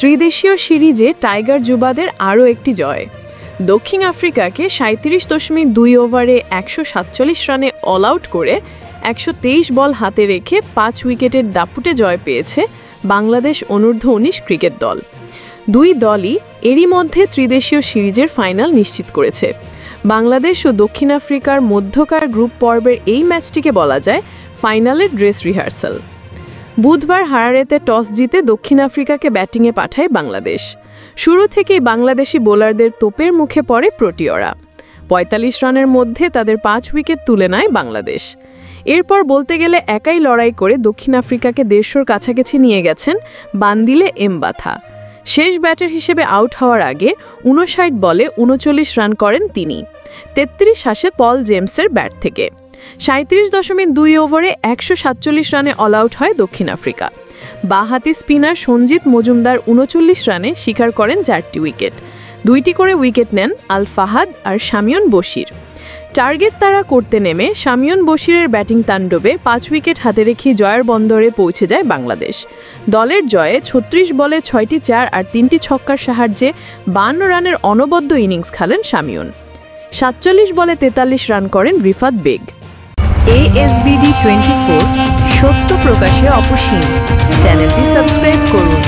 ত্রিদেশীয় সিরিজে টাইগার যুবাদের আরও একটি জয়। দক্ষিণ আফ্রিকাকে 37.2 ওভারে 147 রানে অল আউট করে 123 বল হাতে রেখে 5 উইকেটের দাপুটে জয় পেয়েছে বাংলাদেশ অনূর্ধ্ব-19 ক্রিকেট দল। দুই দলই এরই মধ্যে ত্রিদেশীয় সিরিজের ফাইনাল নিশ্চিত করেছে। বাংলাদেশ ও দক্ষিণ আফ্রিকার মধ্যকার গ্রুপ পর্বের এই ম্যাচটিকে বলা যায় ফাইনালের ড্রেস রিহার্সাল। বুধবার হারারেতে টস জিতে দক্ষিণ আফ্রিকাকে ব্যাটিংয়ে পাঠায় বাংলাদেশ। শুরু থেকেই বাংলাদেশি বোলারদের তোপের মুখে পড়ে প্রোটিয়রা। 45 রানের মধ্যে তাদের 5 উইকেট তুলে নেয় বাংলাদেশ। এরপর বলতে গেলে একাই লড়াই করে দক্ষিণ আফ্রিকাকে 150-র কাছাকাছি নিয়ে গেছেন বান্দিলে এমবাথা। শেষ ব্যাটার হিসেবে আউট হওয়ার আগে 59 বলে 39 রান করেন তিনি, 33 আসে পল জেমসের ব্যাট থেকে। 37.2 ওভারে 147 রানে অল আউট হয় দক্ষিণ আফ্রিকা। বাঁহাতি স্পিনার সঞ্জিত মজুমদার 39 রানে শিকার করেন 4টি উইকেট। 2টি করে উইকেট নেন আল ফাহাদ আর শামিউন বশির। টার্গেট তারা করতে নেমে শামিউন বশিরের ব্যাটিং তাণ্ডবে 5 উইকেট হাতে রেখে জয়ের বন্দরে পৌঁছে যায় বাংলাদেশ। দলের জয়ে 36 বলে 6টি 4 আর 3টি ছক্কার সাহায্যে 52 রানের অনবদ্য ইনিংস খেলেন শামিউন। 47 বলে 43 রান করেন রিফাত বেগ। ASBD 24 সত্য প্রকাশে অপসীম। চ্যানেলটি সাবস্ক্রাইব করুন।